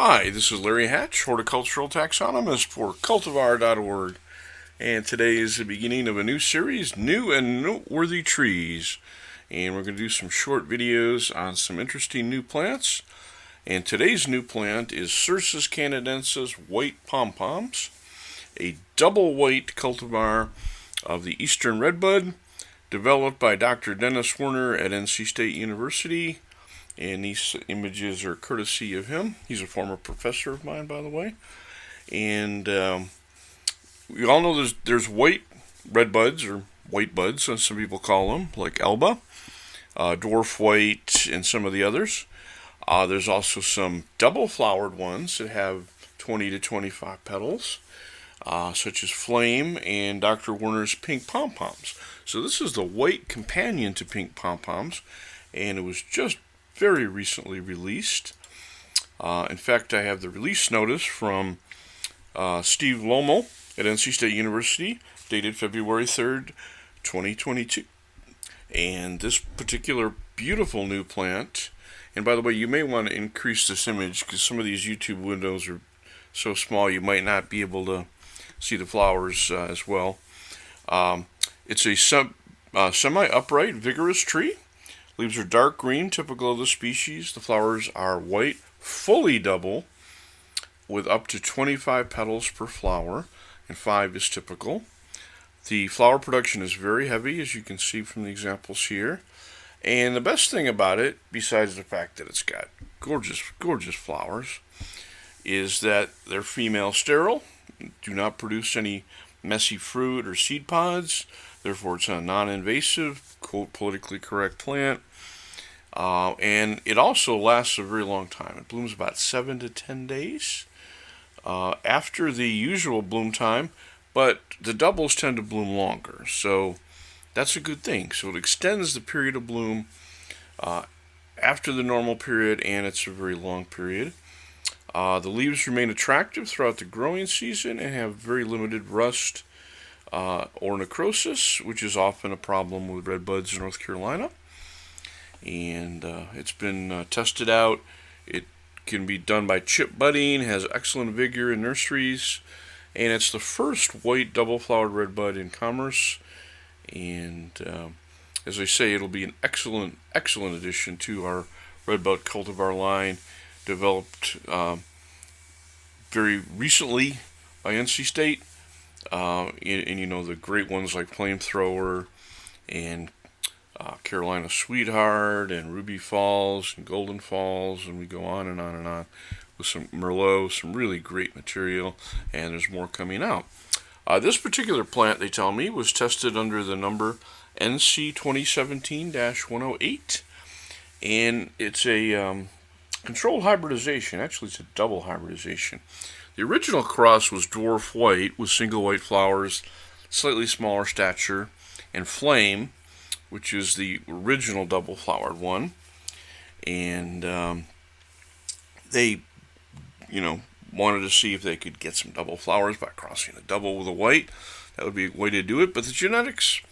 Hi, this is Larry Hatch, horticultural taxonomist for Cultivar.org, and today is the beginning of a new series, New and Noteworthy Trees, and we're going to do some short videos on some interesting new plants. And today's new plant is Cercis canadensis white pom-poms, a double white cultivar of the eastern redbud, developed by Dr. Dennis Werner at NC State University. And these images are courtesy of him. He's a former professor of mine, by the way. And we all know there's white red buds, or white buds, as some people call them, like Elba, dwarf white, and some of the others. There's also some double-flowered ones that have 20 to 25 petals, such as Flame and Dr. Werner's pink pom-poms. So this is the white companion to pink pom-poms, and it was just very recently released. In fact, I have the release notice from Steve Lomo at NC State University, dated February 3rd, 2022. And this particular beautiful new plant, and by the way, you may want to increase this image because some of these YouTube windows are so small you might not be able to see the flowers as well. It's a semi-upright, vigorous tree. Leaves are dark green, typical of the species. The flowers are white, fully double, with up to 25 petals per flower, and 5 is typical. The flower production is very heavy, as you can see from the examples here. And the best thing about it, besides the fact that it's got gorgeous, gorgeous flowers, is that they're female sterile, do not produce any messy fruit or seed pods. Therefore, it's a non-invasive, quote, politically correct plant. And it also lasts a very long time. It blooms about 7 to 10 days after the usual bloom time, but the doubles tend to bloom longer. So that's a good thing. So it extends the period of bloom after the normal period, and it's a very long period. The leaves remain attractive throughout the growing season and have very limited rust or necrosis, which is often a problem with redbuds in North Carolina. And it's been tested out. It can be done by chip budding, has excellent vigor in nurseries, and it's the first white double-flowered redbud in commerce. And as I say, it'll be an excellent addition to our redbud cultivar line, developed very recently by NC State. And you know, the great ones like Flamethrower and Carolina Sweetheart and Ruby Falls and Golden Falls, and we go on and on and on with some Merlot, some really great material, and there's more coming out. This particular plant, they tell me, was tested under the number NC 2017-108, and it's a controlled hybridization. Actually, it's a double hybridization. The original cross was dwarf white with single white flowers, slightly smaller stature, and Flame, which is the original double-flowered one. And they, wanted to see if they could get some double flowers by crossing a double with a white. That would be a way to do it. But the genetics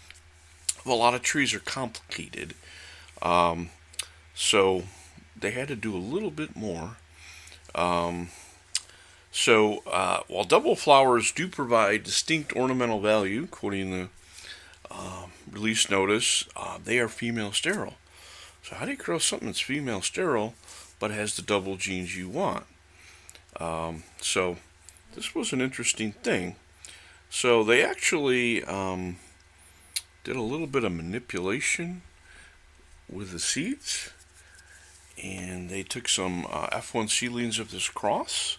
of a lot of trees are complicated. So they had to do a little bit more. While double flowers do provide distinct ornamental value, quoting the release notice, they are female sterile. So how do you grow something that's female sterile but has the double genes you want? So this was an interesting thing. So they actually did a little bit of manipulation with the seeds, and they took some F1 seedlings of this cross,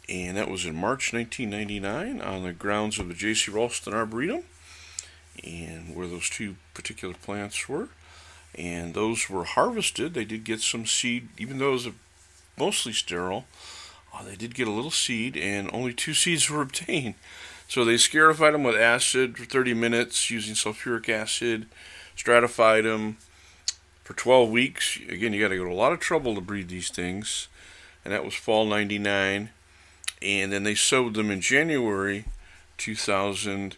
and that was in March 1999 on the grounds of the J.C. Ralston Arboretum, and where those two particular plants were. And those were harvested. They did get some seed, even though it was mostly sterile. They did get a little seed, and only 2 seeds were obtained. So they scarified them with acid for 30 minutes using sulfuric acid, stratified them for 12 weeks. Again, you got to go to a lot of trouble to breed these things, and that was fall 99. And then they sowed them in January 2000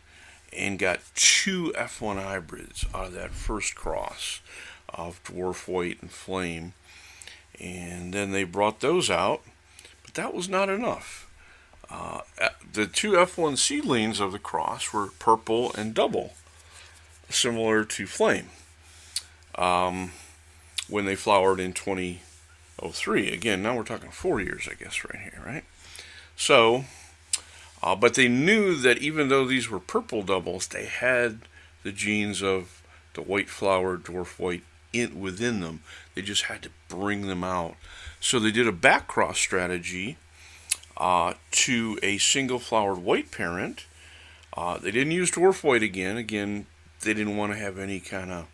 and got 2 F1 hybrids out of that first cross. of dwarf white and flame. And then they brought those out, but that was not enough. The two F1 seedlings of the cross were purple and double, similar to flame, when they flowered in 2003. Again, now we're talking 4 years, I guess, right here, right? So, but they knew that even though these were purple doubles, they had the genes of the white flowered dwarf white within them. They just had to bring them out. So they did a back cross strategy to a single flowered white parent. They didn't use dwarf white again. Again, they didn't want to have any kind of,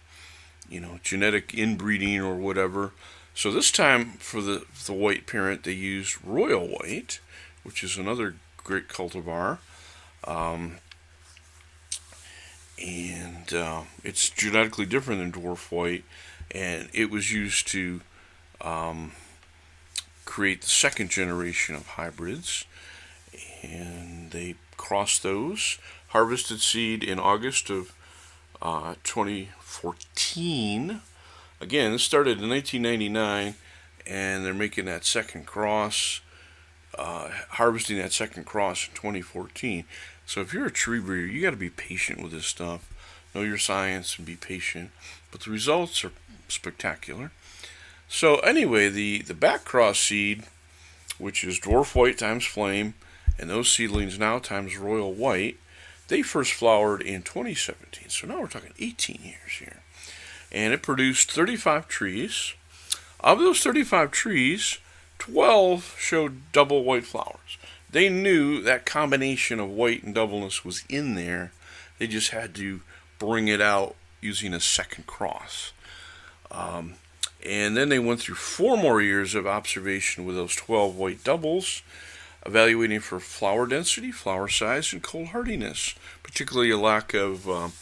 genetic inbreeding or whatever. So this time for the white parent, they used royal white, which is another great cultivar. It's genetically different than dwarf white, and it was used to create the second generation of hybrids. And they crossed those, harvested seed in August of 2014. Again, this started in 1999, and they're making that second cross, harvesting that second cross in 2014. So if you're a tree breeder, you got to be patient with this stuff. Know your science and be patient. But the results are spectacular. So anyway, the back cross seed, which is dwarf white times flame, and those seedlings now times royal white, they first flowered in 2017. So now we're talking 18 years here. And it produced 35 trees. Of those 35 trees, 12 showed double white flowers. They knew that combination of white and doubleness was in there. They just had to bring it out using a second cross. And then they went through 4 more years of observation with those 12 white doubles, evaluating for flower density, flower size, and cold hardiness, particularly a lack of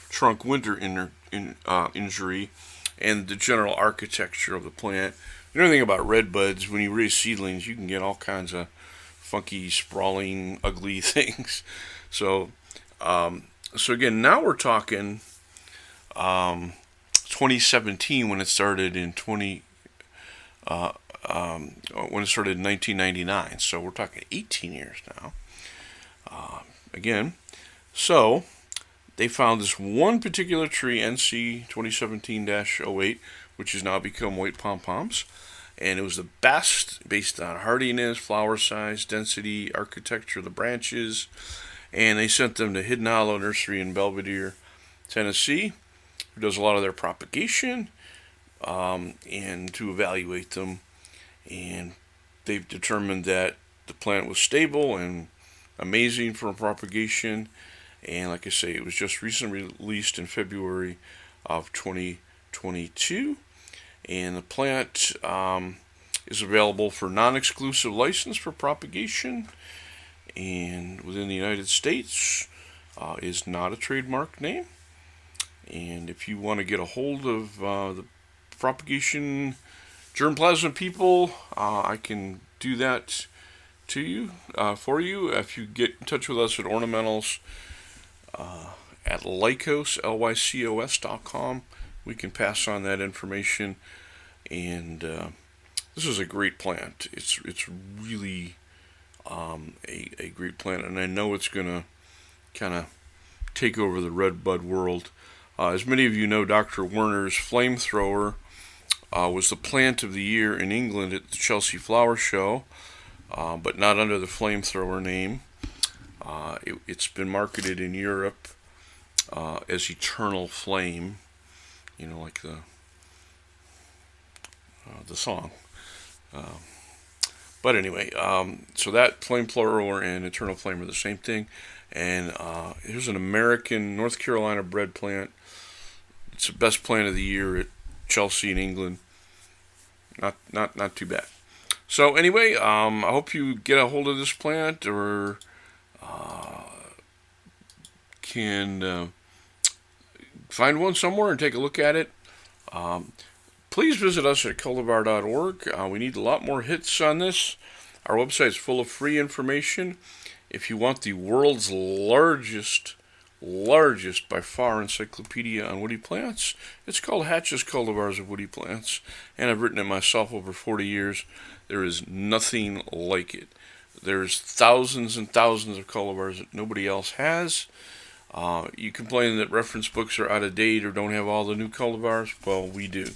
trunk winter injury, and the general architecture of the plant. You know anything about redbuds, when you raise seedlings, you can get all kinds of funky, sprawling, ugly things. So again, now we're talking 2017 when it started in 1999. So we're talking 18 years now. So they found this one particular tree, NC 2017-08, which has now become white pom-poms. And it was the best based on hardiness, flower size, density, architecture of the branches. And they sent them to Hidden Hollow Nursery in Belvedere, Tennessee, who does a lot of their propagation, and to evaluate them. And they've determined that the plant was stable and amazing for propagation. And like I say, it was just recently released in February of 2022. And the plant is available for non-exclusive license for propagation, and within the United States is not a trademark name. And if you want to get a hold of the propagation germplasm people, I can do that to you, for you. If you get in touch with us at ornamentals at Lycos, lycos.com, we can pass on that information. And this is a great plant. It's really a great plant, and I know it's going to kind of take over the redbud world. As many of you know, Dr. Werner's flamethrower was the plant of the year in England at the Chelsea Flower Show, but not under the flamethrower name. It's been marketed in Europe as Eternal Flame, like the song. But anyway, so that flamethrower and Eternal Flame are the same thing. And here's an American North Carolina bred plant. It's the best plant of the year at Chelsea in England. Not too bad. So anyway, I hope you get a hold of this plant, or can find one somewhere and take a look at it. Please visit us at cultivar.org. We need a lot more hits on this. Our website is full of free information. If you want the world's largest largest by far encyclopedia on woody plants. It's called Hatch's Cultivars of Woody Plants, and I've written it myself over 40 years. There is nothing like it. There's thousands and thousands of cultivars that nobody else has. You complain that reference books are out of date or don't have all the new cultivars. Well, we do.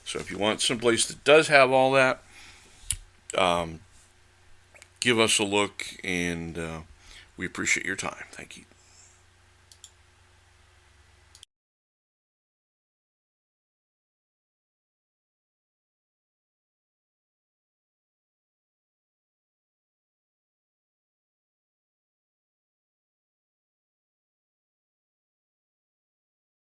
So if you want someplace that does have all that, give us a look, and we appreciate your time. Thank you.